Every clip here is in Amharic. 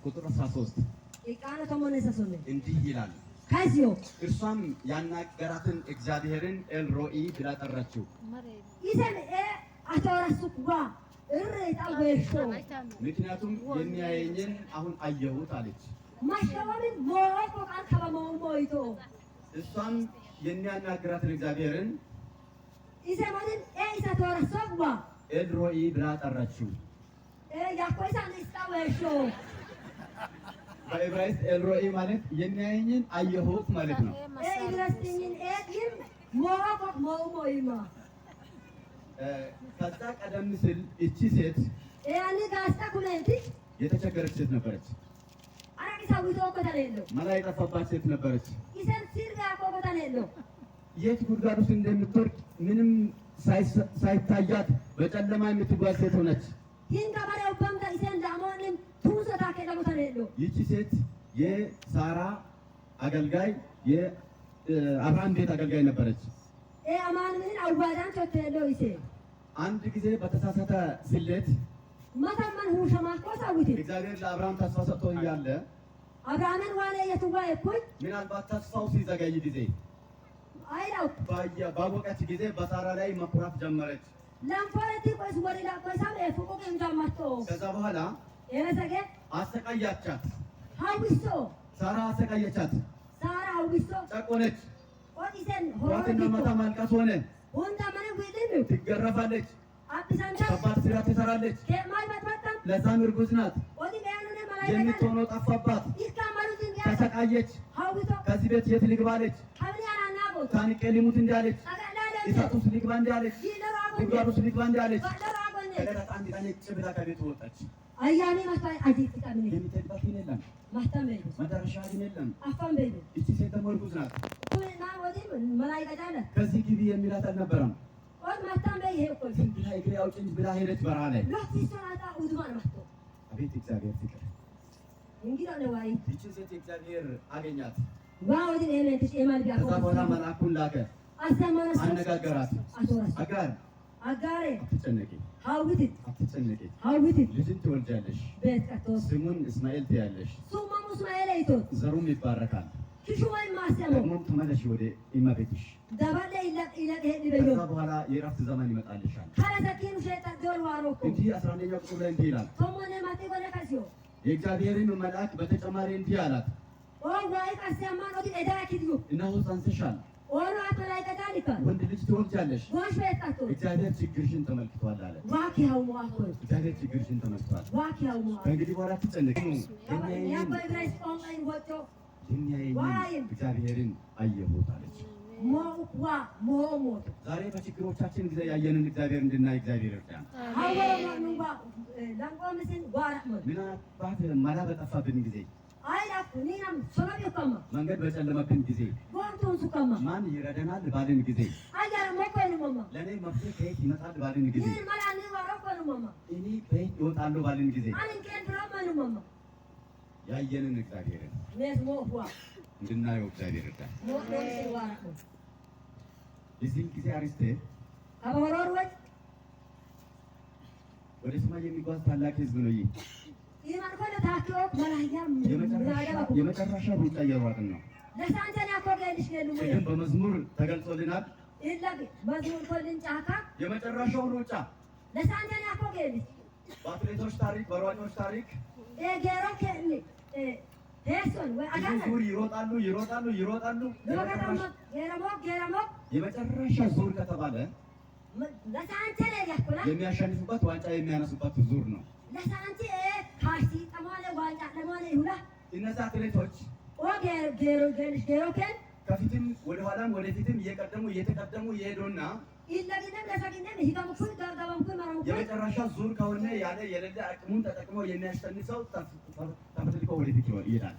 ቁጥር 13 እንዲህ ይላል እርሷም ያናገራትን እግዚአብሔርን ኤልሮኢ ብላ ጠራችው። ምክንያቱም የሚያየኝን አሁን አየሁት አለች። እሷም የሚያናገራትን እግዚአብሔርን ኤልሮኢ ብላ ጠራችው። በዕብራይስጥ ኤልሮኢ ማለት የሚያየኝን አየሁት ማለት ነው። ከዛ ቀደም ሲል እቺ ሴት የተቸገረች ሴት ነበረች። መላ የጠፋባት ሴት ነበረች። የት ጉድጓድ ውስጥ እንደምትወድቅ ምንም ሳይታያት በጨለማ የምትጓዝ ሴት ሆነች። ይቺ ሴት የሳራ አገልጋይ የአብርሃም ቤት አገልጋይ ነበረች። አንድ ጊዜ በተሳሳተ ስሌት እግዚአብሔር ለአብርሃም ተስፋ ሰጥቶ እያለ ምናልባት ተስፋው ሲዘገይ ጊዜ ባወቀች ጊዜ በሳራ ላይ መኩራት ጀመረች። ከዛ በኋላ አሰቃያቻት። ሳራ አሰቃየቻት፣ ጨቆነች። ዋትና ማታ ማልቀስ ሆነ። ትገረፋለች፣ ከባድ ስራ ትሰራለች። ለዛም እርጉዝ ናት። የምትሆነው ጠፋባት፣ ተሰቃየች። ከዚህ ቤት የት ልግባለች? ታንቄ ሊሙት እንዳለች፣ እሳት ውስጥ ልግባ እንዳለች፣ ጉድጓድ ውስጥ ልግባ እንዳለች ከሌላት አንድ ቀን ጭ ብላ ከቤት ወጣች። የምትሄድበት ግን የለም፣ መዳረሻ ግን የለም። ይቺ ሴት ደግሞ እርጉዝ ናት። ከዚህ ግቢ የሚላት አልነበረም። እግሬ አውጭኝ ብላ ሄደች በረሃ ላይ። አቤት እግዚአብሔር ፍቅር! ይቺ ሴት እግዚአብሔር አገኛት። ከዛ በኋላ መልአኩን ላከ፣ አነጋገራት። አጋር አትጨነቂ፣ ልጅን ትወልጃለሽ፣ ስሙን እስማኤል ትያለሽ፣ ዘሩም ይባረካል። ደግሞም ተመለሽ ወደ እመቤትሽ። ከዛ በኋላ የእረፍት ዘመን ይመጣልሻል። እንዲህ 11ኛው ቁጥር ላይ እንዲህ ይላል፣ የእግዚአብሔርን መልአክ በተጨማሪ እንዲህ አላት፣ እነሆ ጸንሰሻል፣ ወንድ ልጅ ትወልጃለሽ፣ እግዚአብሔር ችግርሽን ተመልክቷል አለ። እግዚአብሔር ችግርሽን ተመልክቷል። ከእንግዲህ በኋላ አትጨነቂ፣ የሚያየኝን እግዚአብሔርን አየሁት አለች። ዛሬ በችግሮቻችን ጊዜ ያየንን እግዚአብሔር እንድናይ እግዚአብሔር ይርዳን። ምናልባት መላ በጠፋብን ጊዜ፣ መንገድ በጨለመብን ጊዜ፣ ማን ይረዳናል ባልን ጊዜ፣ ለእኔ መፍትሄ ከየት ይመጣል ባልን ጊዜ፣ እኔ ከየት ይወጣለሁ ባልን ጊዜ ያየንን እግዚአብሔርን እንድናየው እግዚአብሔር ይርዳን። የዚህን ጊዜ አሪስቴ ወደ ሰማይ የሚጓዝ ታላቅ ሕዝብ ነው። ይህ የመጨረሻ ሩጫ እየሯጥን ነው። ግን በመዝሙር ተገልጾልናል። የመጨረሻው ሩጫ በአትሌቶች ታሪክ፣ በሯጮች ታሪክ ዙር ይሮጣሉ። የመጨረሻ ዙር ከተባለ የሚያሸንፉበት ዋንጫ የሚያነሱበት ዙር ነው። እነዚህ አትሌቶች ከፊትም ወደኋላም ወደፊትም እየተቀደሙ እየሄዱና የመጨረሻ ዙር ከሆነ ያለ የሌለ አቅሙን ተጠቅሞ የሚያሸንፈው ተፈትልቆ ወደፊት ይሄዳል።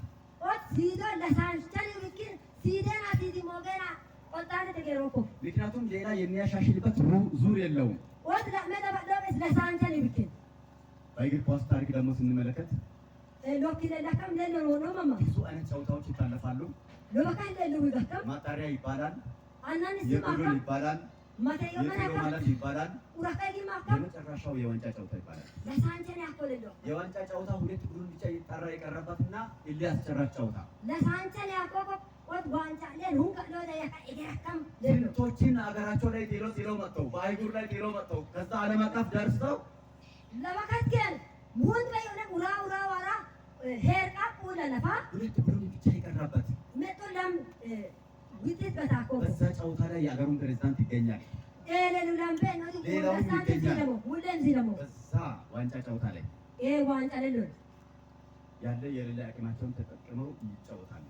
ምክንያቱም ሌላ የሚያሻሽልበት ዙር የለውም። በእግር ኳስ ታሪክ ደግሞ ስንመለከት ብዙ አይነት ጨዋታዎች ይታለፋሉ። ማጣሪያ ይባላል፣ የጎል ይባላል፣ ማለት ይባላል። የመጨረሻው የዋንጫ ጨዋታ ይባላል። የዋንጫ ጨዋታ ሁለት ቡድን ብቻ ይጣራ የቀረበትና ኤልያስ ጨራሽ ጨዋታ ስንቶችን አገራቸው ላይ ጥሎ መጥተው በአህጉር ላይ ጥሎ መጥተው ከዛ ዓለም አቀፍ ደርሰው ሁለት ቡድን ብቻ የቀረበት በዛ ጨዋታ ላይ የአገሩን ፕሬዝዳንት ይገኛል። ሌላውም ይገኛል። በዛ ዋንጫ ጨዋታ ላይ ያለ የሌለ አቅማቸውን ተጠቅመው ይጫወታሉ።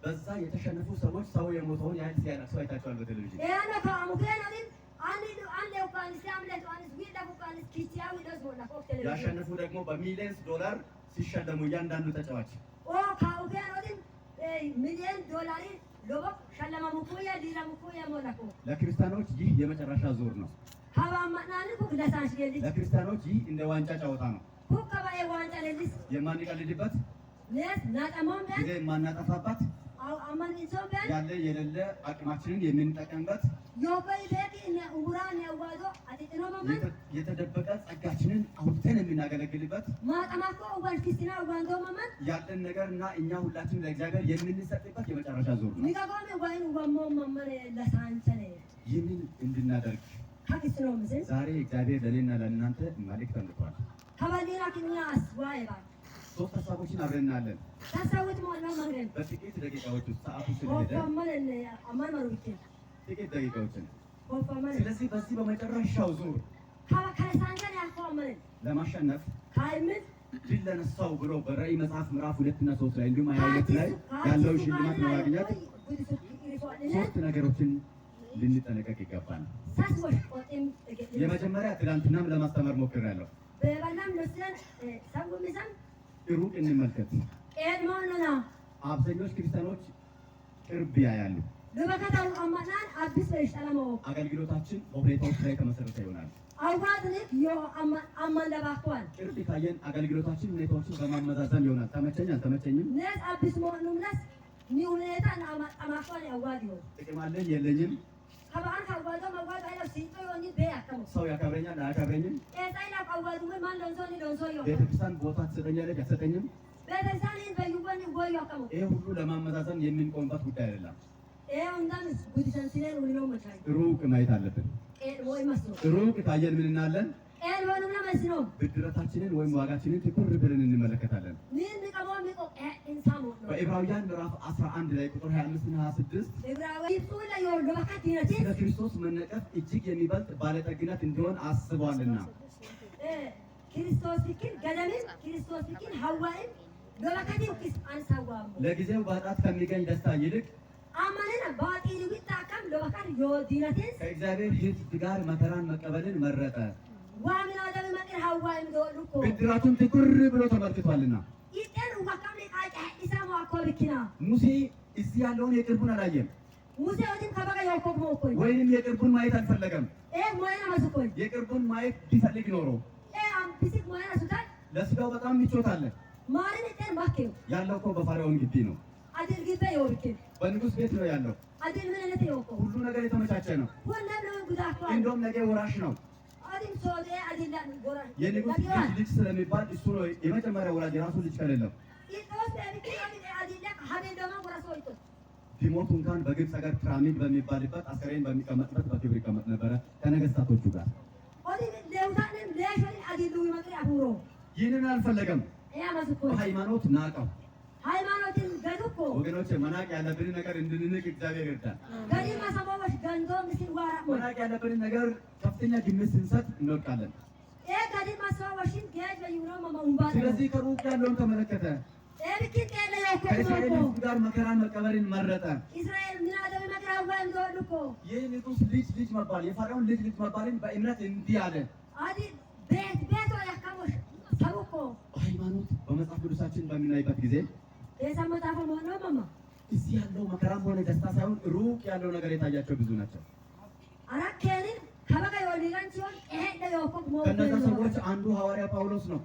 በዛ የተሸነፉ ሰዎች ሰው የሞተውን ያህል ሲያለቅሱ አይታችኋል በቴሌቪዥን። ያሸነፉ ደግሞ በሚሊዮንስ ዶላር ሲሸለሙ እያንዳንዱ ተጫዋች ለክርስቲያኖች ይህ የመጨረሻ ዙር ነው። ለክርስቲያኖች ይህ እንደ ዋንጫ ጨዋታ ነው። የማንቀልድበት ጊዜ የማናጠፋበት ያለ የሌለ አቅማችንን የምንጠቀምበት የተደበቀ ጸጋችንን አውጥተን የምናገለግልበት ያለን ነገር እና እኛ ሁላችን ለእግዚአብሔር የምንሰጥበት የመጨረሻ ዙር ነው። ይህንን እንድናደርግ ዛሬ እግዚአብሔር ለእኔና ለእናንተ መልእክት ተልኳል። ሶስት ሀሳቦችን አብረን እናያለን በጥቂት ደቂቃዎች ውስጥ ሰዓቱ ስለሄደ ጥቂት ደቂቃዎችን። ስለዚህ በዚህ በመጨረሻው ዙር ለማሸነፍ ድል ለነሳው ብሎ በራዕይ መጽሐፍ ምዕራፍ 2 እና 3 ላይ እንዲሁም 22 ላይ ያለው ሽልማት ለማግኘት ሶስት ነገሮችን ልንጠነቀቅ ይገባል። የመጀመሪያ ትናንትናም ለማስተማር ሞክሬያለሁ። ሩቅ እንመልከት። አብዛኞች ክርስቲያኖች ቅርብ ያያሉ። አገልግሎታችን በሁኔታዎች ላይ የተመሰረተ ይሆናል። ቅርብ ካየን አገልግሎታችን ሁኔታዎችን በማመዛዘን ይሆናል። ተመቸኝ አልተመቸኝም፣ ጥቅም አለኝ የለኝም፣ ሰው ያከብረኛል አያከብረኝም፣ ቤተክርስቲያን ቦታ ትሰጠኛለች አትሰጠኝም። ይህ ሁሉ ለማመዛዘን የምንቆምበት ጉዳይ አይደለም። ሩቅ ማየት አለብን። ሩቅ ካየን ምን እናለን? ብድረታችንን ወይም ዋጋችንን ትኩር ብለን እንመለከታለን። በዕብራውያን ምዕራፍ 11 ላይ ቁጥር 25 እና 26 ስለ ክርስቶስ መነቀፍ እጅግ የሚበልጥ ባለጠግነት እንዲሆን አስቧልና ለጊዜው በኃጢአት ከሚገኝ ደስታ ይልቅ ከእግዚአብሔር ሕዝብ ጋር መከራን መቀበልን መረጠ። ብድራቱን ትኩር ብሎ ተመልክቷልና። ሙሴ እዚህ ያለውን የቅርቡን አላየም፣ ወይንም የቅርቡን ማየት አልፈለገም። የቅርቡን ማየት ቢፈልግ ኖሮ ለስጋው በጣም ምቾት አለ። ያለው እኮ በፋርዖን ግቢ ነው፣ በንጉሥ ቤት ነው ያለው። ሁሉ ነገር የተመቻቸ ነው። እንደውም ነገ ወራሽ ነው። የንጉሥ ልጅ ስለሚባል እሱ ነው የመጀመሪያ ወራጅ፣ የራሱ ልጅ ከሌለው ቢሞቱ እንኳን በግብፅ ሀገር ፒራሚድ በሚባልበት አስከሬን በሚቀመጥበት በክብር ይቀመጥ ነበረ ከነገስታቶቹ ጋር። ይህንን አልፈለገም። ሃይማኖት ናቀው። ወገኖች መናቅ ያለብንን ነገር እንድንንቅ እግዚአብሔር ይርዳል። መናቅ ያለብንን ነገር ከፍተኛ ግምት ስንሰጥ እንወድቃለን። ስለዚህ ከሩቅ ያለውን ተመለከተ። ከእስራኤል ሕዝብ ጋር መከራን መቀበልን መረጠ። ይህ ንጉሥ ልጅ መባል የፋርዖን ልጅ መባልን በእምነት እንዲህ አለ። በሃይማኖት በመጽሐፍ ቅዱሳችን በምናይበት ጊዜ እዚህ ያለው መከራም ሆነ ደስታ ሳይሆን ሩቅ ያለው ነገር የታያቸው ብዙ ናቸው። ከእነዚያ ሰዎች አንዱ ሐዋርያ ጳውሎስ ነው።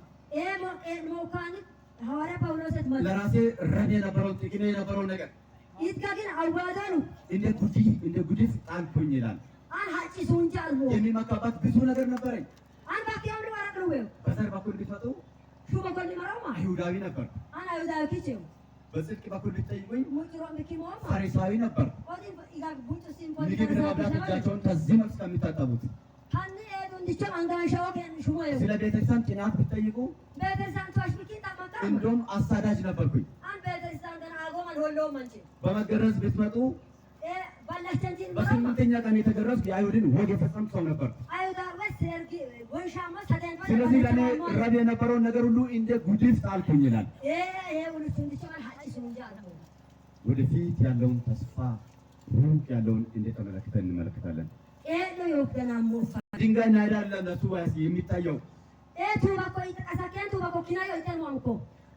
ለራሴ ረብ የነበረውን ጥቅሜ የነበረውን ነገር ይትጋግን አዋዳኑ እንደ ጉዲፍ ጣልኩኝ ይላል። አን ሀጪሱን ጃልቦ የሚመካባት ብዙ ነገር ነበረኝ። አን ባኪያው ወራቅ ነው ወይ በዘር በኩል ቢፈጡ ሹ በኩል ሊመራማ አይሁዳዊ ነበር። አን አይሁዳዊ ኪቼው በጽድቅ በኩል ቢጠይቁኝ ሙጭሮ ምኪሞማ ፈሪሳዊ ነበር። ኦዲ ይጋግ ቡጭ ሲምፖል ምግብ ለማብላት እጃቸውን ከዚህ መልስ ከሚታጠቡት ካን ኤዱ እንዲቻ አንጋሻው ከን ሹሞዩ ስለ ቤተክርስቲያን ጥናት ቢጠይቁ ቤተክርስቲያን ቷሽ ምኪን ታማካ እንደውም አሳዳጅ ነበርኩኝ። አን ቤተክርስቲያን ገና አጎማን ወሎ ማንቺ በመገረዝ ብትመጡ ባላችንቲን በስምንተኛ ቀን የተገረዝኩ የአይሁድን ወግ የፈጸምኩ ሰው ነበር። አይሁዳ ወሰርጊ ወንሻማ ሰደን ስለዚህ ለኔ ረብ የነበረውን ነገር ሁሉ እንደ ጉዲፍ ጣልኩኝ ይላል። ሁለት እንዲቻል ሀጪሱን ጃልቦ ወደፊት ያለውን ተስፋ ሩቅ ያለውን እንዴት ተመለክተን እንመለከታለን። ነው የወገናሙ ድንጋይ እናሄዳለን ለሱ የሚታየው ቱባ እኮ ይተቀሳቀን ቱባ እኮ ኪናዮ ይተማምኮ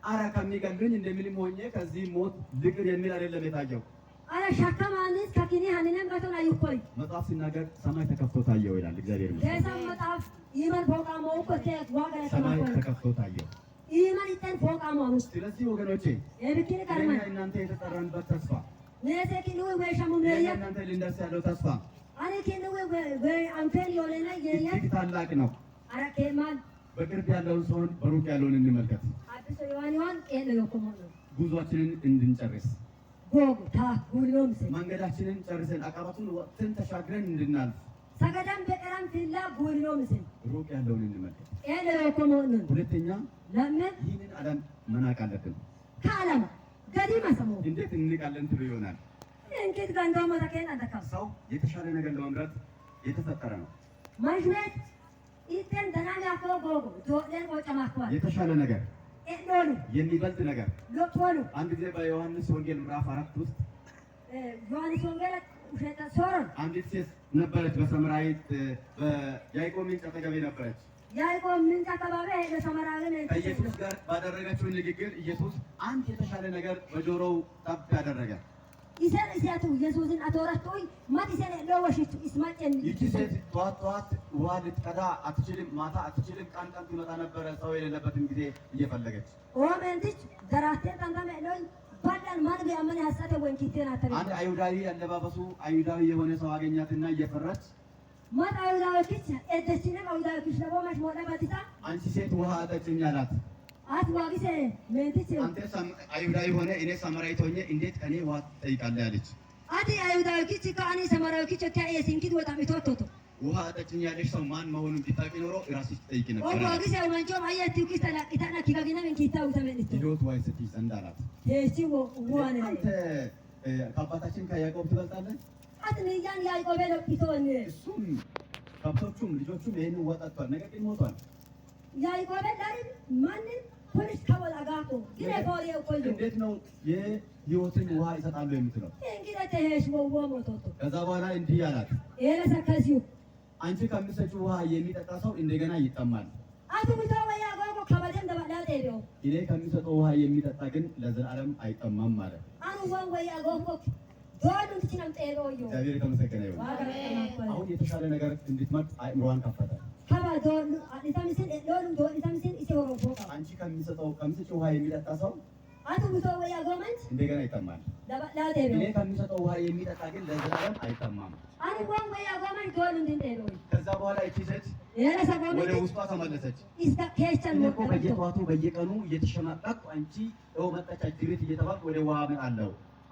አረ ከሚገሉኝ እንደምንም ሆኜ ከዚህ ሞት ልቅር የሚል አይደለም የታየው። አረ ሸከማንስ ከኪኒ ሀኒነም ገተና ይቆይ መጽሐፍ ሲናገር ሰማይ ተከፍቶ ታየው ይላል። እግዚአብሔር ይመስገን። ከሰም መጽሐፍ ይመን ፎቃሞ እኮ ዋጋ ሰማይ ተከፍቶ ታየው ይመን ይተን ፎቃሞ ነው። ስለዚህ ወገኖቼ የብኪኒ ቀርማ እናንተ የተጠራንበት ተስፋ ነሰኪኑ ወይሻሙ ነያ እናንተ ልንደርስ ያለው ተስፋ አረ ኪኑ ወይ አንፈል የሆነና የያ ታላቅ ነው። አረ ከማን በቅርብ ያለውን ሰውን በሩቅ ያለውን እንመልከት። አዲስ ዮሐንስ ኤሎ የኮሞ ነው ጉዟችንን እንድንጨርስ ጎግ ታ ጉሎምስ መንገዳችንን ጨርሰን አቀባቱን ወጥተን ተሻግረን እንድናልፍ ሰገዳም በቀራም ትላ ጉሎምስ ሩቅ ያለውን እንመልከት። ኤሎ የኮሞ ነው። ሁለተኛ ለምን ይህንን ዓለም መናቅ አለብን። ከዓለም ገዲ ማሰሙ እንዴት እንንቃለን ትሉ ይሆናል። እንዴት ጋንዳው ማታከን አደካ ሰው የተሻለ ነገር ለመምራት የተፈጠረ ነው። ማሽነት ኢተን ደናኛ ኮጎ ዶለን ወጨማኳል የተሻለ ነገር ኤሎሉ የሚበልጥ ነገር ሎቶሉ አንድ ጊዜ በዮሐንስ ወንጌል ምዕራፍ 4 ውስጥ ዮሐንስ ወንጌል ውሸታ ሶሮን አንዲት ሴት ነበረች በሰምራዊት በያዕቆብ ምንጭ አጠገብ ነበረች። ያዕቆብ ምንጭ አካባቢ ለሰማራዊ ነው። ከኢየሱስ ጋር ባደረገችው ንግግር ኢየሱስ አንድ የተሻለ ነገር በጆሮው ጠብ ያደረገ ይሰል ሲያቱ ኢየሱስን አተወራቶይ ማት ይሰል ለወሽቱ ይስማጨን ይቺ ሴት ጠዋት ውሃ ልትቀዳ አትችልም፣ ማታ አትችልም። ቀን ትመጣ ነበረ ሰው የሌለበትን ጊዜ እየፈለገች ኦመንቲች ደራቴ ታንታም ያለው ባዳን ማን ቢያመን ሐሳተ ወንኪቴና ተበ አንድ አይሁዳዊ አለባበሱ አይሁዳዊ የሆነ ሰው አገኛትና እየፈራች ማት አይሁዳዊች እደችነ አይሁዳዊች ለቦማሽ ሞላ ባቲታ አንቺ ሴት ውሃ አጠጪኝ አላት። አትዋጊሰ ሜንቲች አንተ አይሁዳዊ ሆነ እኔ ሳምራዊት ሆኜ እንዴት ከኔ ውሃ ትጠይቃለህ አለች። አዲ አይሁዳዊች ከአኒ ሰማራዊች ታየ ሲንኪት ወጣም ይቶቶቶ ውሃ አጠጪኝ ያለሽ ሰው ማን መሆኑን ቢታቂ ኖሮ ራስሽ ትጠይቂ ነበር። አትዋጊሰ ወንጆ አያት ኪስ ተላቂታና ኪጋጊና መንኪታው ተመልቶ ሂዶት ዋይ ስትይ ዘንድ አላት። እቺ ወዋነ አንተ ከአባታችን ከያዕቆብ ትበልጣለህ። አትንያን ያዕቆብ ለጥቶን እሱም ከብቶቹም ልጆቹም ይሄንን ወጣቷል፣ ነገር ግን ሞቷል። ያዕቆብ ዳሪ ማንን ፖሊስ ካወላጋቶ ግሬ ፎሪው ቆዩ እንዴት ነው የህይወትን ውሃ ይሰጣሉ የምትለው? እንግዲህ ተሄሽ ወዋ ሞቶቶ ከዛ በኋላ እንዲህ አላት፣ ኤለሰከሲው አንቺ ከምትሰጪው ውሃ የሚጠጣ ሰው እንደገና ይጠማል። አቱ ብታው ያዕቆብ ከበደም ደባላቴ ነው እኔ ከሚሰጠው ውሃ የሚጠጣ ግን ለዘላለም አይጠማም ማለት አኑ ወን ወይ ያዕቆብ ዶሉ ትችናም ጤሮዩ እግዚአብሔር የተመሰገነ ይሁን። አሁን የተሻለ ነገር እንድትመርጥ አእምሮዋን ከፈተ። ከበዶሉ አዲታምስን ዶሉ ዶሊታምስን ኢሲወሮ ቦካ አንቺ ከምትሰጪው ውሃ የሚጠጣ ሰው አቱ ብታው ወይ ያዕቆብ እንደገና ይጠማል። ደባላቴ እኔ ነው ከሚሰጠው ውሃ የሚጠጣ ግን ለዘላለም አይጠማም። አኑ ወን ወይ ያዕቆብ ዶሉ እንድንጤሮዩ ከዛ በኋላ እቺ ሴት ኤለሰቆም ወደ ውስጧ ተመለሰች። ኢስታ ኬቸን እኔ እኮ በየጠዋቱ በየቀኑ እየተሸማቀቅኩ አንቺ መጣች አጅሬት እየተባልኩ ወደ ውሃ እመጣለሁ።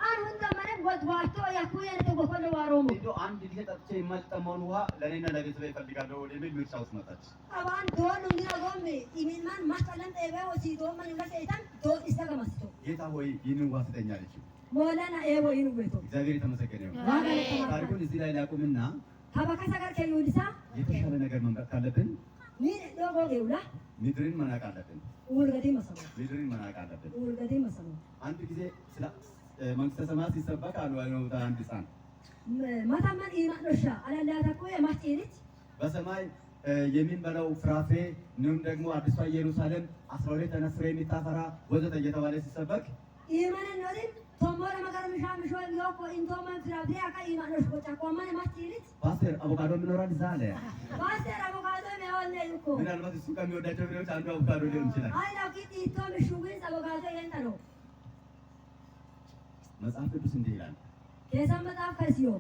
አሁን ዘመነ ወድዋቶ ያኩየን ተጎፈለ ዋሮሙ እንደው አንድ ጊዜ ጠጥቼ የማልጠማውን ውሃ ለኔና ለቤተሰቤ እፈልጋለሁ ወደሚል ምርጫ ውስጥ መጣች። አባን ዶሉ እንዲያጎም ኢሚንማን ማስተለን ጠበው ሲዶ ማን ለሰይጣን ዶ ይስተገማስቶ ጌታ ሆይ ይህንን ውሃ ስጠኝ አለች። ሞላና ኤቦ ይኑ ቤቶ እግዚአብሔር የተመሰገነ ይሁን። ዋጋ ለተማ ታሪኩን እዚህ ላይ ላቁምና ከበከሰ ጋር ከዩልሳ የተሻለ ነገር መምረጥ ካለብን ምን ዶጎ ገውላ ምድርን መናቅ አለብን። ውልገዲ መሰማ ምድርን መናቅ አለብን። ውልገዲ መሰማ አንድ ጊዜ ስለ መንግስተ ሰማያት ሲሰበክ አሉ አንድ ሕፃን ማታማን ኢማኖሻ አላላታኮ የማስጤሪት በሰማይ የሚንበላው ፍራፍሬ እንዲሁም ደግሞ አዲሷ ኢየሩሳሌም 12 አይነት ፍሬ የምታፈራ ወዘተ እየተባለ ሲሰበክ ኢማን ነው ቶሞራ መጋር ምሻምሾ ይወቆ ኢንቶማን ፍራፍሬ አካ ኢማኖሽ ቆጫ ቆማን ማስጤሪት ፓስተር አቮካዶ ምኖራል ዛለ ፓስተር አቮካዶ ነው እኮ ምናልባት እሱ ከሚወዳቸው ፍሬዎች አንዱ አቮካዶ ሊሆን ይችላል። አይ ላኪ ኢቶም ሹግን አቮካዶ የንታ ነው መጽሐፍ ቅዱስ እንዲህ ይላል። Keessa maxaaf kasiyo.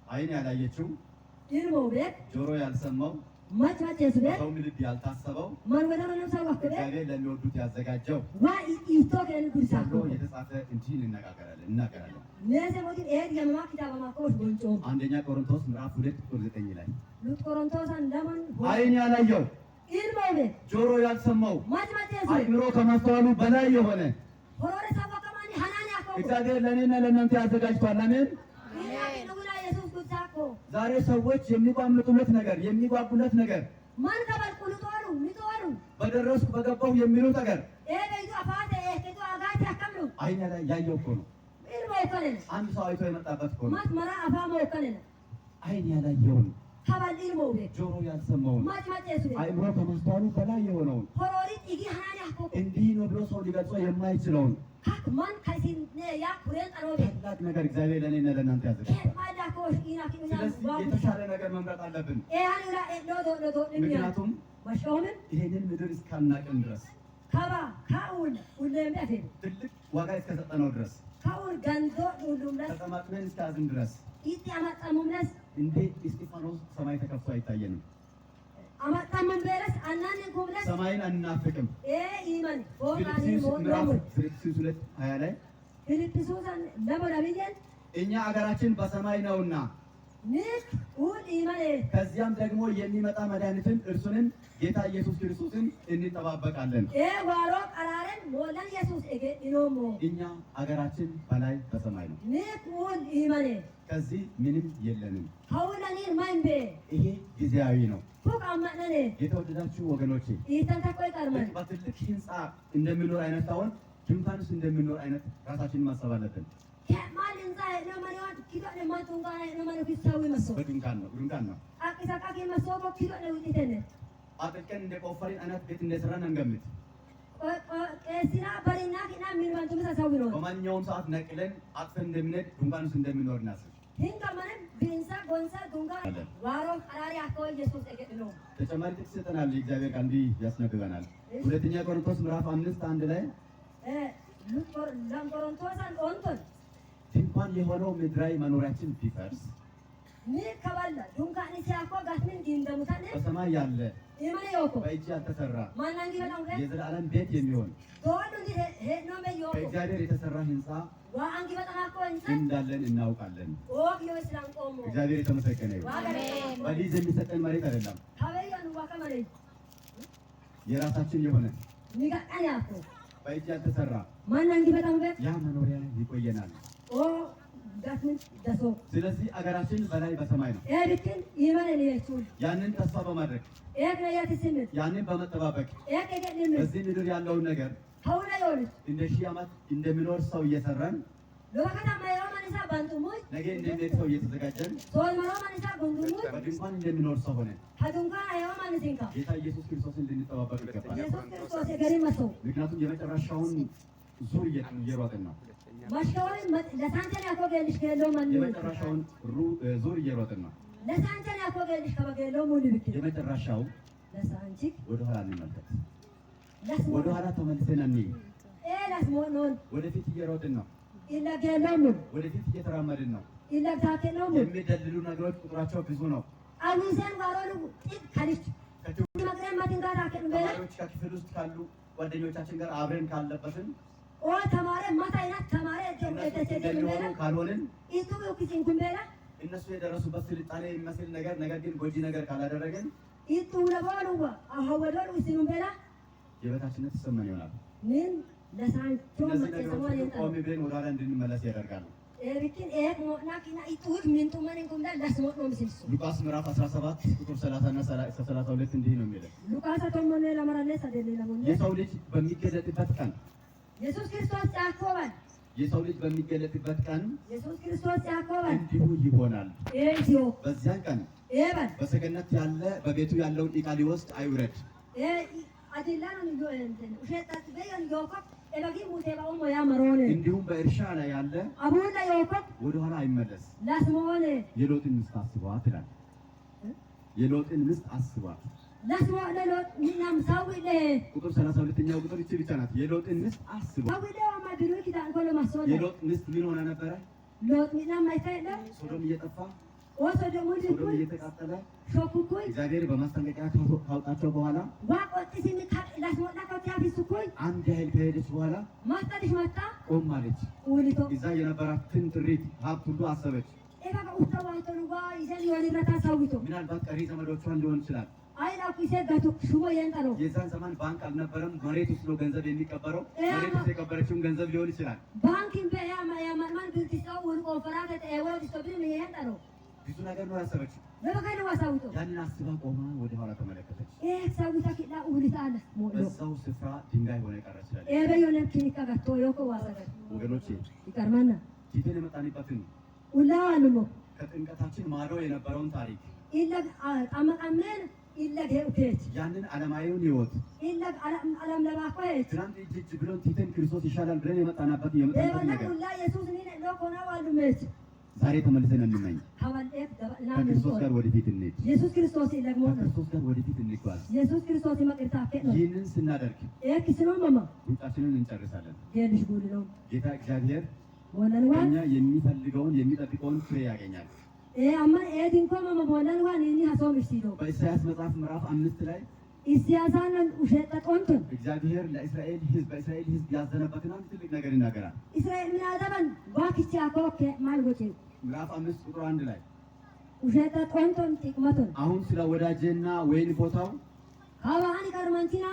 አይን ያላየችው Ilmoo beek. ጆሮ ያልሰማው Machacheesu beek. ሰው ልብ ያልታሰበው Man wadana namsa wakka beek. እግዚአብሔር ለሚወዱት ያዘጋጀው Waa iftoo kennu guddisaa ተብሎ የተጻፈ እንዲህ እናገራለን። Meeshaa mootiin eegi gamaa kitaaba makkoo goncoo. አንደኛ ቆሮንቶስ ምዕራፍ 2 ቁጥር 9 ላይ Lut Qorontoosan laman. አይን ያላየው Ilmoo beek. ጆሮ ያልሰማው Machacheesu. አእምሮ ከማስተዋሉ በላይ የሆነ Horoore sabba kamaani hanaani akkoo. እግዚአብሔር ለእኔና ለእናንተ ያዘጋጅቷል። አሜን። ዛሬ ሰዎች የሚቋምጡለት ነገር የሚጓጉለት ነገር ማን ከበልቁ ልጦሩ ልጦሩ በደረሱ በገባው የሚሉት ነገር ኤበይቱ አፋተ ኤከቱ አጋቲ አከምሉ አይን ላይ ያየው እኮ ነው። ኢልሞ ይኮነን አንድ ሰው አይቶ የመጣበት እኮ ነው። ማት መራ አፋሞ ይኮነን አይን ያላየውን ከበል ኢልሞ ቤ ጆሮ ያልሰማውን ማት ማጨሱ አእምሮ ከማስተዋሉ በላይ የሆነውን ሆሮሪ ጥጊ ሃናኒ አኮ እንዲህ ነው ብሎ ሰው ሊገልጸው የማይችለውን ካክ ማን ከሲን ያ ኩሬን ጠሮቤ ታላቅ ነገር እግዚአብሔር ለእኔና ለእናንተ ያዘጋጃል። ማዳ ኮ ኢና ኪኛ ስለዚህ የተሻለ ነገር መምረጥ አለብን። ኤሃኒ ራ ሎዶ ምክንያቱም ወሾምን ይሄንን ምድር እስካልናቅን ድረስ ከባ ካኡል ሁሌም ያፈል ትልቅ ዋጋ እስከሰጠነው ድረስ ካኡል ገንዞ ሁሉምለስ ተጠማጥመን እስከያዝን ድረስ ኢቲ አማጣሙምለስ እንዴ እስጢፋኖስ ሰማይ ተከፍቶ አይታየንም? አማጣሙም በለስ አናን ኩምለስ ሰማይን አንናፍቅም። ኢማን ፎቃኒ ፊልጵስዩስ ምዕራፍ ሞላሙ 2:20 ላይ ፊልጵስዩስን ለሞላሚየን እኛ አገራችን በሰማይ ነውና ንክ ሁል ኢማን ከዚያም ደግሞ የሚመጣ መድኃኒትን እርሱንም ጌታ ኢየሱስ ክርስቶስን እንጠባበቃለን። ዋሮ ቀራረን ሞላን ኢየሱስ እገ ኢኖሞ እኛ አገራችን በላይ በሰማይ ነው። ንክ ሁል ኢማን ከዚህ ምንም የለንም። ሀውላኒ ማንቤ ይሄ ጊዜያዊ ነው። ፎቅ አማነነ የተወደዳችሁ ወገኖቼ ይተን ተቆይ ቀርመን በትልቅ ህንፃ እንደምንኖር አይነት ሳይሆን ድንኳን ውስጥ እንደምንኖር አይነት ራሳችንን ማሰብ አለብን። ማል እንዛ ለማንዋን ኪዶ ለማንቱን ጋር ለማን ፊሳዊ መሶ በድንኳን ነው አቂሳቃቂ መሶ ኪዶ ነው ይተነ አጥልቀን እንደቆፈርን አይነት ቤት እንደሰራን እንገምት። ሲና በሪና ኪና ምን ማንቱ መሳሳዊ ነው። በማንኛውም ሰዓት ነቅለን አጥፈን እንደምንሄድ ድንኳን ውስጥ እንደምንኖር እናስብ። hinga manem binsa gonsa dunga ዋሮ ቀራሪ አኮ ኢየሱስ እገድ ነው። ተጨማሪ ጥቅስ ይሰጠናል። እግዚአብሔር ቃል እንዲህ ያስነብበናል። ሁለተኛ ቆሮንቶስ ምዕራፍ 5:1 ላይ ለቆሮንቶሳን ኦንቶን ድንኳን የሆነው ምድራዊ መኖሪያችን ቢፈርስ ከባላ ዱንካን ሲያኮ ጋትምን ዲንደሙታነ በሰማይ ያለ ይመነ ይወኮ በእጅ ያልተሰራ ማናንዲ በጣም የዘላለም ቤት የሚሆን ዶሉ እንዲ ሄኖ በይወኮ በእግዚአብሔር የተሰራ ህንጻ ዋአንዲ በጣም አኮ ህንጻ እንዳለን እናውቃለን። ኦክ ይወስላን ቆሞ እግዚአብሔር የተመሰገነ ይሁን። በሊዝ የሚሰጠን መሬት አይደለም፣ ካበያን ዋከመለ የራሳችን የሆነ ንጋአን ያኮ በእጅ ያልተሰራ ማናንዲ በጣም ያ መኖሪያ ይቆየናል። ስለዚህ አገራችን በላይ በሰማይ ነው። ያንን ተስፋ በማድረግ ያንን በመጠባበቅ በዚህ ምድር ያለውን ነገር እንደ ሺህ ዓመት እንደሚኖር ሰው እየሰራን ነገ እንደሚሄድ ሰው እየተዘጋጀን በድንኳን እንደሚኖር ሰው ሆነን ጌታ ኢየሱስ ክርስቶስን ልንጠባበቅ ይገባል። ምክንያቱም የመጨረሻውን ዙር እየሮጥን ነው። የመጨረሻውን ዙር እየሮጥን ነው። የመጨረሻው ወደኋላ እንመልከት። ወደኋላ ተመልሰን እንይ። ወደፊት እየሮጥን ነው። ወደፊት እየተራመድን ነው። የሚደልሉ ነገሮች ቁጥራቸው ብዙ ነው። ተማሪዎች ከክፍል ውስጥ ካሉ ጓደኞቻችን ጋር አብረን ካለበትን ተማረ ማታይናት ተማረ እንደሚሆኑ ካልሆንን እነሱ የደረሱበት ስልጣኔ የሚመስል ነገር ግን ጎጂ ነገር ካላደረግን የበታችነት ይሰማን ይሆናል። እነዚህ ነገሮች ቆም ብለን ወደኋላ እንድንመለስ ያደርጋሉ። ሉቃስ ምዕራፍ 17 ቁጥር 30 እና 32 እንዲህ ነው የሚለው የሰው ልጅ በሚገለጥበት ቀን ኢየሱስ ክርስቶስ ያዕቆብን የሰው ልጅ በሚገለጥበት ቀን ኢየሱስ ክርስቶስ ያዕቆብን እንዲሁ ይሆናል። ኤዚዮ በዚያን ቀን ኤበን በሰገነት ያለ በቤቱ ያለውን ዕቃ ሊወስድ አይውረድ። እንዲሁም በእርሻ ላይ ያለ ወደኋላ አይመለስ። የሎጥን ሚስት አስቧት ይላል። የሎጥን ሚስት አስቧት ለስሞ ለሎጥ ምናም ሳውለ ቁጥር 32ኛው ቁጥር እቺ ብቻ ናት። የሎጥን ሚስት አስቡ። ሳውለ ማድሩ ኪዳን ኮሎ ማሶለ የሎጥ ሚስት ምን ሆነ ነበረ? ሎጥ ምናም አይታይለ ሶዶም እየጠፋ ወሰደሙ ሶዶም እየተቃጠለ ሾኩኩይ እግዚአብሔር በማስጠንቀቂያ ካወጣቸው በኋላ ዋቆጥ ሲሚ ለስሞላ ከታፊስኩይ አንድ ኃይል ከሄደች በኋላ ማስተድሽ መጣ ቆም አለች። ውልቶ እዛ የነበራትን ጥሪት ሀብት ሁሉ አሰበች። ኤባ ኡተዋይቶ ኑጋ ይዘን ይወንረታ ሳውቶ ምናልባት ቀሪ ዘመዶቿን ሊሆን ይችላል። አይና ኩይሴ ጋቱ ሹቦ የንጠሮ የዛን ዘመን ባንክ አልነበረም። መሬት ውስጥ ነው ገንዘብ የሚቀበረው። መሬት ውስጥ የቀበረችውን ገንዘብ ሊሆን ይችላል። ባንኪን በያማ ያማን ብልትሳው ወልቆ ፈራተ ተወው ዲስቶብሪም የንጠሮ ብዙ ነገር ነው ያሰበችው። ለበከነ ዋሳውቶ ያንን አስባ ቆማ ወደ ኋላ ተመለከተች። ሳውታ ኪላ ውልታ አለ ሞሎ በዛው ስፍራ ድንጋይ ሆነ ቀረች። ኤበዮነ ኪኒካ ጋቶ ዮኮ ዋሰገ ወገኖቼ ይቀርማና ቲቴን የመጣንበትን ሁላዋንሞ ከጥምቀታችን ማዶ የነበረውን ታሪክ ኢለግ ጣመቃመን ኢለግ ሄውኬት ያንን ዓለማዊውን ሕይወት ኢለግ ዓለም ለባኮት ትናንት እጅ ብሎን ቲቴን ክርስቶስ ይሻላል ብለን የመጣንበት ነገር ሁላ ኢየሱስ ኒነ ሎኮና ዋሉሜት ዛሬ ተመልሰን እንመኝ። ሀባልኤት ደባና ከክርስቶስ ጋር ወደፊት እንሂድ። ኢየሱስ ክርስቶስ ይለግሞ ከክርስቶስ ጋር ወደፊት እንጓዝ። ኢየሱስ ክርስቶስ ይመቅርታ ከነ ይህንን ስናደርግ ክስኖ ማማ ሩጫችንን እንጨርሳለን። ጌልሽ ጉድ ነው ጌታ እግዚአብሔር ወለንዋን እኛ የሚፈልገውን የሚጠብቀውን ፍሬ ያገኛል። አማ ኤዲንኮ ማማ ወለንዋን እኒ ሀሶም ሲዶ በኢሳይያስ መጽሐፍ ምዕራፍ 5 ላይ ኢሳያሳን ውሸጠጦንት እግዚአብሔር ለእስራኤል ሕዝብ በእስራኤል ሕዝብ ያዘነበትን አንድ ትልቅ ነገር ይናገራል። እስራኤል ምን አደረን ዋክቻ ኮከ ማልጎቼ ምዕራፍ 5 ቁጥር 1 ላይ ውሸጠጦንቶን ጥቅመቶን አሁን ስለ ወዳጄና ወይን ቦታው ካባኒ ቀርማንቲና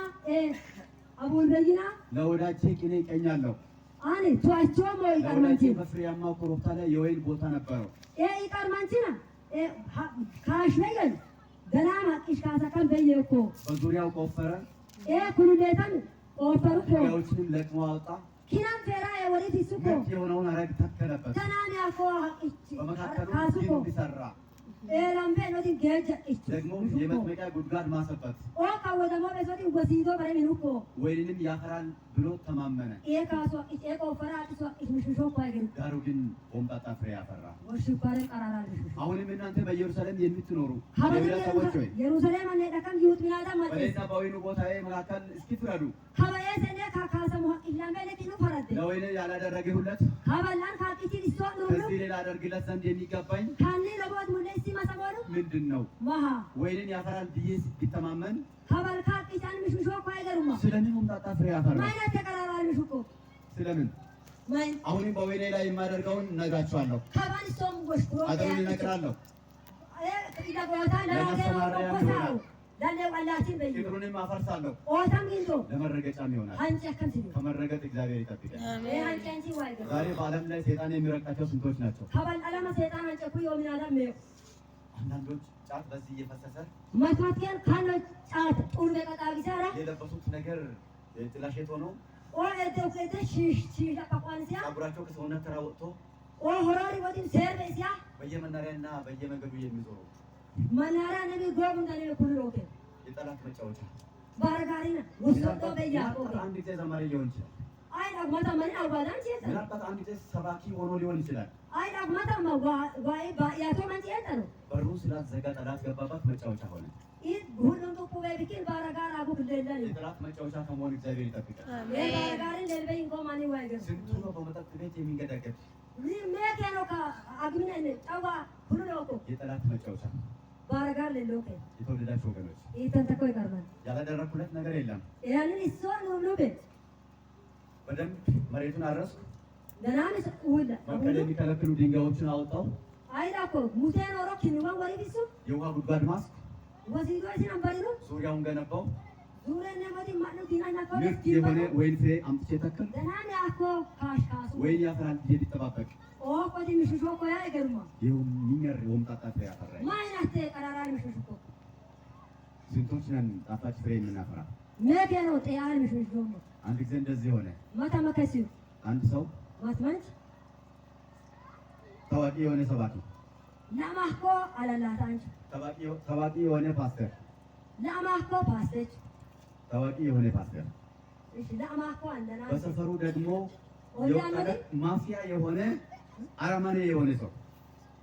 አቡል በይና ለወዳጄ ቅኔ ይቀኛለሁ። አኒ ቷቸው ሞይ ለወዳጄ ቀርማንቲና በፍሬያማው ኮረብታ ላይ የወይን ቦታ ነበረው። ይቀርማንቲና ካሽበየን ገናማ ኢሽካሳካን በየኮ በዙሪያው ቆፈረ። ኩሉሌታን ቆፈሩ ኮ ድንጋዮችንም ለቅሞ አወጣ። ኪናን ፌራ የወሪት ይሱኮ ምርጥ የሆነውን አረግ ተከለበት። ተናን ያኮ በመካከሉ ካሱኮ ግንብ ሰራ። ላምቤ ኖቲ ገጀ ኢች ደግሞ የመጥመቂያ ጉድጓድ ማሰበት። ካወደሞ በሶቲ ወሲዶ በረሚኑኮ ወይንንም ያፈራል ብሎ ተማመነ። ካሶ ቆፈራ ኢሶ ኢሽምሽሾ ኳይገሩ ዳሩ ግን ሆምጣጣ ፍሬ ያፈራ። ወሽኳረ ቀራራ አሁንም እናንተ በኢየሩሳሌም የምትኖሩ የይሁዳ ሰዎች ሆይ ኢየሩሳሌም አነ ደከም ይሁት ሚናዳ ማለት በሌላ በወይኑ ቦታዬ መካከል እስኪ ፍረዱ። ሀበየ ሰኔ ካካሰሙ ኢላምቤ ለኪኑ ፈረደ ለወይኔ ያላደረግሁለት ሀበላን ካቂቲ ዲሶ ነው ከዚህ ሌላ አደርግለት ዘንድ የሚገባኝ ካኒ ለቦት ሙሌሲ ማሰቦሩ ምንድን ነው? ማሃ ወይንን ያፈራል ብዬ ቢተማመን ሀበል ካቂታን ምሽምሾ ኳይገሩማ ስለምን ሆምጣጣ ፍሬ ያፈራ? ማይነት ተቀራራ ምሽኮ ስለምን? ማይ አሁንም በወይኔ ላይ የማደርገውን እነግራችኋለሁ። ሀበል ሶም ጎሽኩሮ አገሩን እነግራለሁ። ኢላ ቦታ ለማሰማሪያ ነው ዳለው አላቲን በይ ቅጥሩንም አፈርሳለሁ። ኦታም ይንዶ ለመረገጫም ይሆናል። አንቺ አከምሲ ከመረገጥ እግዚአብሔር ይጠብቃል። አንቺ አንቺ ዋይገሩ ዛሬ በዓለም ላይ ሰይጣን የሚረግጣቸው ስንቶች ናቸው? ሀበል አላማ ሰይጣን አንጨኩ የሚናዳ ነው አንዳንዶች ጫት በዚህ እየፈሰሰ ማታቲያን ካለ ጫት ጡር በቀጣ ቢሰራ የለበሱት ነገር ጥላሸት ሆኖ ደው ሽሽ ለቋቋንሲያ ጸጉራቸው ከሰውነት ተራ ወጥቶ ሆራሪ ወዲን ሰርቤሲያ በየመናሪያና በየመንገዱ የሚዞሩ መናሪያ ነቢ ጎብ እንደኔ ኩሎከ የጠላት መጫወቻ ባረጋሪና ወሰዶ በያቆ አንድ ጊዜ ዘማሪ ሊሆን ይችላል። አይ አግማታ ማን አውባዳን ሲያታ ምናልባት አንድ ጊዜ ሰባኪ ሆኖ ሊሆን ይችላል። አይ አግማታ ዋይ ያቶ ማን ሲያታ ነው በሩን ስላዘጋ ጠላት ገባባት መጫወቻ ሆነ። ይህ ሁሉም ቶፖ በቢኪን ባረጋር አቡ ክለላል የጠላት መጫወቻ ከመሆን እግዚአብሔር ይጠብቃል። ባረጋሪን ለልበይ እንቆማኒ ዋይገር ስንቱ ነው በመጠጥ ቤት የሚንገዳገድ ሜከ ነው አግሚነን ጫዋ ሁሉ ነው እኮ የጠላት መጫወቻ ባረጋር ለሎከ የተወደዳችሁ ወገኖች ይተንተኮ ይቀርማል ያላደረኩለት ነገር የለም። ያንን ይሶን ሁሉ ቤት በደንብ መሬቱን አረስኩ። ገናንስ ውላ መቀሌ የሚከለክሉ ድንጋዮችን አወጣው። አይዳኮ ሙሴ ኖሮ ኪንዋን ወሪ ቢሱ የውሃ ጉድጓድ ማስክ ወሲዶ ሲናምባሪኑ ዙሪያውን ገነባው። ዙረነ ሞዲ ማኑ ዲናና ኮ ምርጥ የሆነ ወይን ፍሬ አምጥቼ ተከል ገናን ያኮ ካሽካሱ ወይን ያፈራል ብዬ ቢጠባበቅ ቆዲ ምሽሾ ኮ ያ ይገርማ ይኸው የሚመር የሆምጣጣ ፍሬ ያፈራ። ማይናቴ ቀራራን ምሽሾ ኮ ስንቶች ነን ጣፋጭ ፍሬ የምናፈራ? ነገ ነው ጤያን ምሽሾ ነው። አንድ ጊዜ እንደዚህ ሆነ። ማታ መከሲ አንድ ሰው ማትማንች ታዋቂ የሆነ ሰባኪ ለማኮ አላላታንች ታዋቂ የሆነ ፓስተር ለማኮ ፓስተች ታዋቂ የሆነ ፓስተር እሺ ለማኮ አንደና በሰፈሩ ደግሞ የወቀለ ማፊያ የሆነ አረማኔ የሆነ ሰው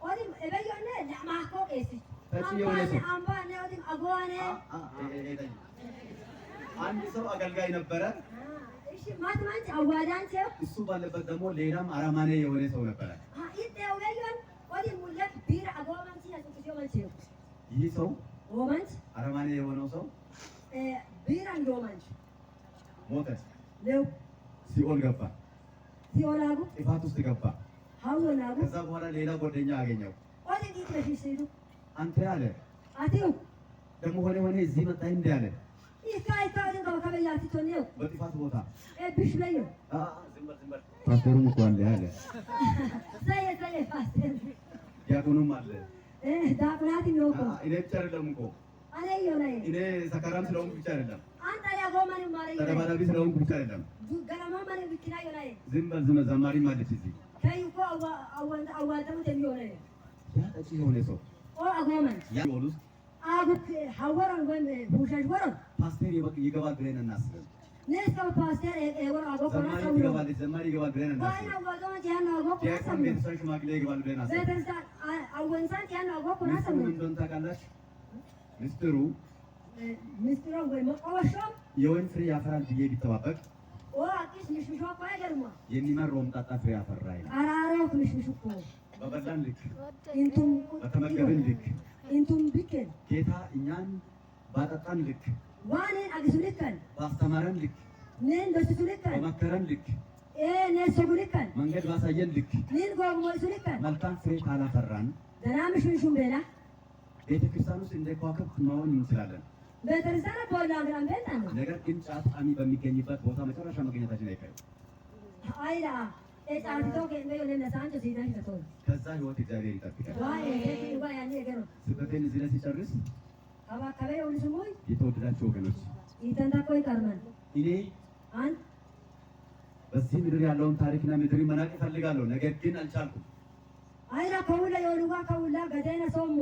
ኦዲ እበየነ ለማኮ ቄሲ ጠጪ የሆነ ሰው አምባ ነው አጎዋኔ አንድ ሰው አገልጋይ ነበረ። እሺ ማትማንች አዋዳንቸው እሱ ባለበት ደግሞ ሌላም አረማኔ የሆነ ሰው ነበረ። ይጤው ለዩን ወዲ ሙለት ቢር አጎማንች ያስኩት ማንች ይህ ሰው ወማንች አረማኔ የሆነው ሰው ቢር አንዶማንች ሞተ፣ ነው ሲኦል ገባ፣ ሲኦላጉ ጥፋት ውስጥ ገባ። ሀውናጉ ከዛ በኋላ ሌላ ጓደኛ አገኘው። ወዲ ዲት ሲሉ አንተ አለ አቲው ደግሞ ሆነ እዚህ መጣ እንዴ አለ። ይታይታውን ከበያት ተነው በጥፋት ቦታ ብሽ ላይ ዝምበር ፓስተሩም እኮ አለ አለ ዘይ ፓስተር ዲያቆኑም አለ ዳቅናት ነው እኮ እኔ ብቻ አይደለም እኮ አለዮ ላይ እኔ ሰካራም ስለሆንኩ ብቻ አይደለም፣ አንተ ያጎማን ማረኝ ተደባዳቢ ስለሆንኩ ብቻ አይደለም። ገራማ ማን ብቻ ላይ ዝም ዘማሪም አለች እዚህ ከይኮ አዋልተው የሚሆነ ያ ጠጪ የሆነ ሰው አጎማን ያ ወሉስ አቡክ ሐወራን ወን ሁሻሽ ወራን ፓስተር ይገባል ብለን እናስብ። ነስከው ፓስተር ወራ አጎቆና ዘማሪ ይገባል ብለን እናስብ። ዋና ወጋው ጃና አጎቆና ዲያቆን ቤተሰብ ሽማግሌ ይገባል ብለን እናስብ። ቤተሰብ አወንሳን ጃና አጎቆና ሰሙ እንደሆነ ታውቃላችሁ። ምስጢሩ ወይ መቆወሾ የወይን ፍሬ ያፈራል ብዬ ቢተባበቅ አቂስ ምሽምሾ እኮ አይገርማ የሚመር ሆምጣጣ ፍሬ ያፈራ ይላል። አራራው ምሽምሾ እኮ በበላን ልክ እንቱም በተመገብን ልክ እንቱም ቢከን ጌታ እኛን ባጠጣን ልክ ዋኔን አግሱ ልከን ባስተማረን ልክ ነን በስሱ ልከን በመከረን ልክ ነሰቡ ልከን መንገድ ባሳየን ልክ ነን ጎሞይሱ ልከን መልካም ፍሬ ካላፈራን ደና ምሽምሹም ቤላ ቤተክርስቲያን ውስጥ እንደ ከዋክብት መሆን እንችላለን። ቤተክርስቲያን ፖላግራም ቤታ ነው። ነገር ግን ጫት ቃሚ በሚገኝበት ቦታ መጨረሻ መገኘታችን አይቀርም። አይላ ጫትቶ ከእንደ የሆነ ነሳንጆ ሲዳሽ ተቶል ከዛ ህይወት እግዚአብሔር ይጠብቃል። ዋይ ያኔ ገሮ ስብከቴን እዚህ ላይ ሲጨርስ አባካበ የሆኑ ስሞይ የተወደዳችሁ ወገኖች ይተንታቆ ይቀርማል። እኔ አንድ በዚህ ምድር ያለውን ታሪክና ምድር መናቅ እፈልጋለሁ፣ ነገር ግን አልቻልኩም። አይላ ከውላ የሆኑዋ ከውላ ገደና ሶሞ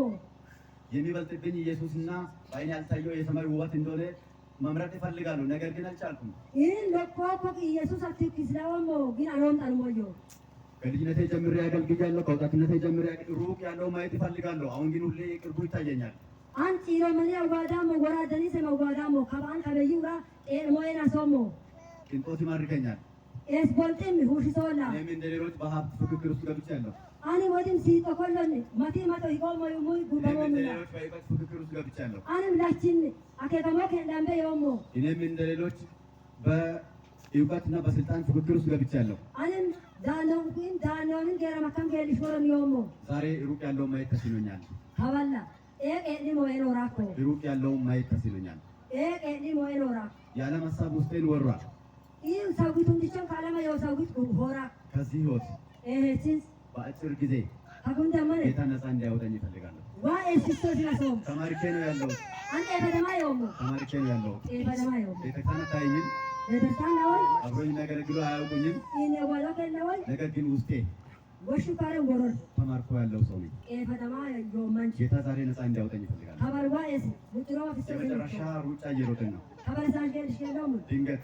የሚበልጥብኝ ኢየሱስና በዓይኔ ያልታየው የሰማይ ውበት እንደሆነ መምረጥ እፈልጋለሁ፣ ነገር ግን አልቻልኩም። ይህን ለኮኮ ኢየሱስ አትክስላወሞ ግን አልወምጣን ሞዮ ከልጅነቴ ጀምሬ አገልግያለሁ። ከወጣትነቴ ጀምሬ ሩቅ ያለው ማየት እፈልጋለሁ። አሁን ግን ሁሌ ቅርቡ ይታየኛል። አንቺ ሮማኒ አዋዳሞ ወራደኒ ሰማዋዳሞ ከባን ከበዩራ ኤልሞይና ሶሞ ቅንጦት ይማርከኛል። ኤስቦልጤም ሁሽሶላ እኔም እንደ ሌሎች በሀብት ፍክክር ውስጥ ገብቻለሁ። አኒ ወዲም ሲጦኮሎኒ ማቲ ማቶ ይቆሞ ይሙይ ጉባሞና ሌሎች በእውቀት ፍክክር ውስጥ ገብቻለሁ። አንም ላችን አከከሞ ከእንዳንበ የወሞ እኔም እንደ ሌሎች በእውቀትና በስልጣን ፍክክር ውስጥ ገብቻለሁ። አንም ዳኖን ገራ መካም ከልሽ ወረም የወሞ ዛሬ ሩቅ ያለው ማየት ተስኖኛል። ካባላ ኤቄኒ ሞይኖራኮ ሩቅ ያለው ማየት ተስኖኛል። ኤቄኒ ሞይኖራ የዓለም ሀሳብ ውስጤን ወሯል። ይህ ሰዊቱን ዲቸን ካለማ የሰዊት ሆራ ከዚህ ህይወት ሲንስ በአጭር ጊዜ አጉንደመነ ጌታ ነፃ እንዲያወጣኝ እፈልጋለሁ። ዋኤስስቶስ ናሶም ተማሪኬ ነው ያለሁት። አንተ የፈደማ የወሞ ተማሪኬ ነው ያለሁት። የፈደማ የወሞ ቤተክርስቲያን አታየኝም። ቤተክርስቲያን ነው አብሮኝ የሚያገለግሉ አያውቁኝም። ይሄን ያዋለው ከለወይ ነገር ግን ውስጤ ወሹ ካረን ወሮር ተማርኮ ያለው ሰው ነኝ። የፈደማ የወማንች ጌታ ዛሬ ነፃ እንዲያወጣኝ እፈልጋለሁ። ካባል ዋኤስ ሙጥሮ ፍስቶ የመጨረሻ ሩጫ እየሮጥን ነው። ካባል ሳንጀል ሽለው ድንገት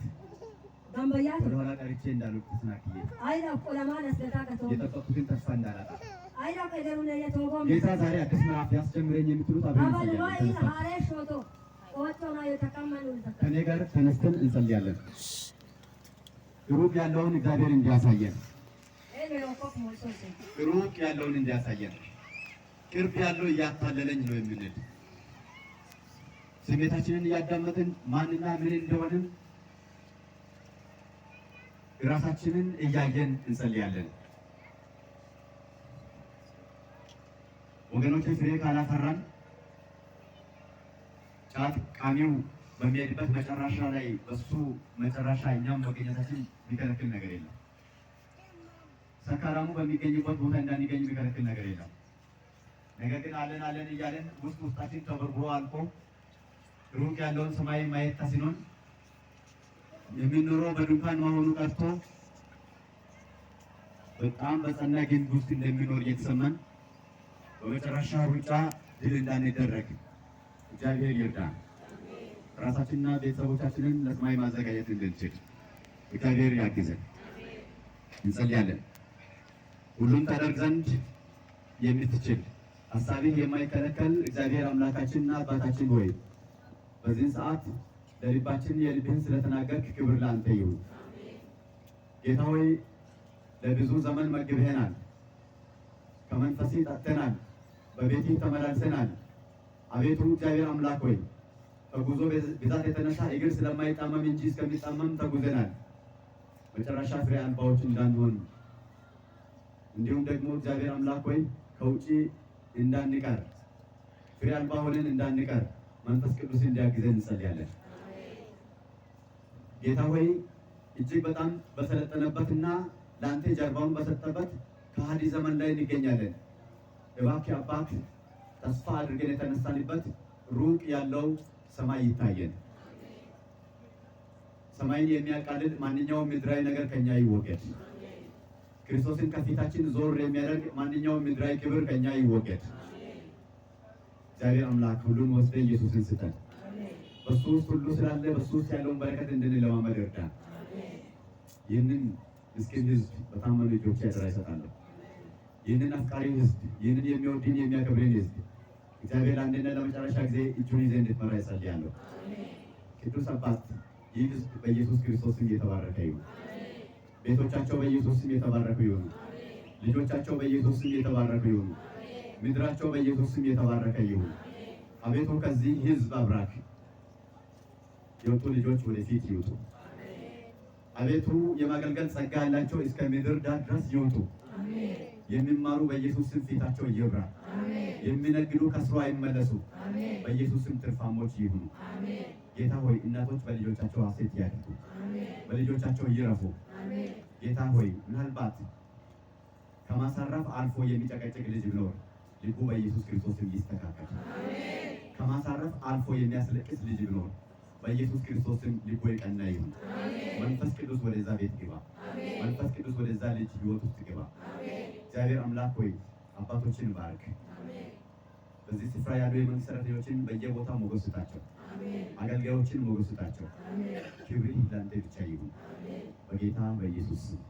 ጋምበያት ወደኋላ ቀርቼ እንዳልወድቅ ተሰናክዬ አይዳ ቆላማ ነስገታ ከቶ የጠበቅኩትን ተስፋ እንዳላጣ አይዳ ከገሩነ የተወጎም ጌታ ዛሬ አዲስ ምዕራፍ ያስጀምረኝ የምትሉት አብረን ካባል ዋኤስ እንጸልያለን። ሃሬ ሾቶ ወጥቶና የተቀመኑ ከኔ ጋር ተነስተን እንጸልያለን። ሩቅ ያለውን እግዚአብሔር እንዲያሳየን፣ ሩቅ ያለውን እንዲያሳየን። ቅርብ ያለው እያታለለኝ ነው የምንል ስሜታችንን እያዳመጥን ማንና ምን እንደሆንን ራሳችንን እያየን እንጸልያለን። ወገኖች ፍሬ ካላፈራን ጫት ቃሚው በሚሄድበት መጨረሻ ላይ በሱ መጨረሻ እኛም መገኘታችን የሚከለክል ነገር የለም። ሰካራሙ በሚገኝበት ቦታ እንዳንገኝ የሚከለክል ነገር የለም። ነገር ግን አለን እያለን ውስጣችን ተበርብሮ አልቆ ሩቅ ያለውን ሰማይ ማየት ተስኖን የምንኖረው በድንኳን መሆኑ ቀርቶ በጣም በጸና ግንብ ውስጥ እንደሚኖር እየተሰማን በመጨረሻ ሩጫ ድል እንዳንደረግ እግዚአብሔር ይርዳን። ራሳችንና ቤተሰቦቻችንን ለሰማይ ማዘጋጀት እንድንችል እግዚአብሔር ያግዘን። እንጸልያለን። ሁሉን ታደርግ ዘንድ የምትችል ሐሳብህ የማይከለከል እግዚአብሔር አምላካችንና አባታችን ሆይ በዚህ ሰዓት ለልባችን የልብህን ስለተናገርክ ክብር ለአንተ ይሁን። ጌታ ሆይ ለብዙ ዘመን መግበኸናል፣ ከመንፈስህ ጠጥተናል፣ በቤትህ ተመላልሰናል። አቤቱ እግዚአብሔር አምላክ ሆይ ከጉዞ ብዛት የተነሳ እግር ስለማይጣመም እንጂ እስከሚጣመም ተጉዘናል። መጨረሻ ፍሬ አልባዎች እንዳንሆን እንዲሁም ደግሞ እግዚአብሔር አምላክ ሆይ ከውጪ እንዳንቀር ፍሬ አልባ ሆነን እንዳንቀር መንፈስ ቅዱስ እንዲያግዘን እንጸልያለን። ጌታ ሆይ እጅግ በጣም በሰለጠነበትና ለአንተ ጀርባውን በሰጠበት ከሃዲ ዘመን ላይ እንገኛለን። እባክህ አባት ተስፋ አድርገን የተነሳንበት ሩቅ ያለው ሰማይ ይታየን። ሰማይን የሚያቃልል ማንኛውም ምድራዊ ነገር ከኛ ይወገድ። ክርስቶስን ከፊታችን ዞር የሚያደርግ ማንኛውም ምድራዊ ክብር ከኛ ይወገድ። እግዚአብሔር አምላክ ሁሉን ወስደ ኢየሱስን ስጠን። በሱ ውስጥ ሁሉ ስላለ በሱ ውስጥ ያለውን በረከት እንድንለማመድ እርዳን። ይህንን ምስኪን ሕዝብ በታመኑ እጆች ያደራ ይሰጣለሁ። ይህንን አፍቃሪ ሕዝብ፣ ይህንን የሚወድን የሚያከብርን ሕዝብ እግዚአብሔር አንድና ለመጨረሻ ጊዜ እጁን ይዘህ እንድትመራ ይጸልያለሁ። ቅዱስ አባት ይህ ሕዝብ በኢየሱስ ክርስቶስ ስም የተባረከ ይሁን። ቤቶቻቸው በኢየሱስ ስም የተባረኩ ይሁኑ። ልጆቻቸው በኢየሱስ ስም የተባረኩ ይሁኑ። ምድራቸው በኢየሱስ ስም የተባረከ ይሁን። አቤቱ ከዚህ ሕዝብ አብራክ የወጡ ልጆች ወደፊት ይውጡ። አቤቱ የማገልገል ጸጋ ያላቸው እስከ ምድር ዳር ድረስ ይውጡ። የሚማሩ በኢየሱስ ስም ፊታቸው ይብራ። የሚነግዱ ከስሮ አይመለሱ። በኢየሱስ ስም ትርፋሞች ይሁኑ። ጌታ ሆይ እናቶች በልጆቻቸው ሐሴት ያድርጉ፣ በልጆቻቸው ይረፉ። ጌታ ሆይ ምናልባት ከማሳረፍ አልፎ የሚጨቀጭቅ ልጅ ቢኖር ልቡ በኢየሱስ ክርስቶስ ስም ይስተካከል። ከማሳረፍ አልፎ የሚያስለቅስ ልጅ ቢኖር በኢየሱስ ክርስቶስ ስም ልቡ የቀና ይሁን። መንፈስ ቅዱስ ወደዛ ቤት ግባ። መንፈስ ቅዱስ ወደዛ ልጅ ሕይወት ውስጥ ግባ። እግዚአብሔር አምላክ ሆይ አባቶችን ባርክ። በዚህ ስፍራ ያሉ የመንግስት ሰራተኞችን በየቦታው ሞገስ ስጣቸው። አገልጋዮችን ሞገስ ስጣቸው። ክብር ለአንተ ብቻ ይሁን በጌታ በኢየሱስ ስም።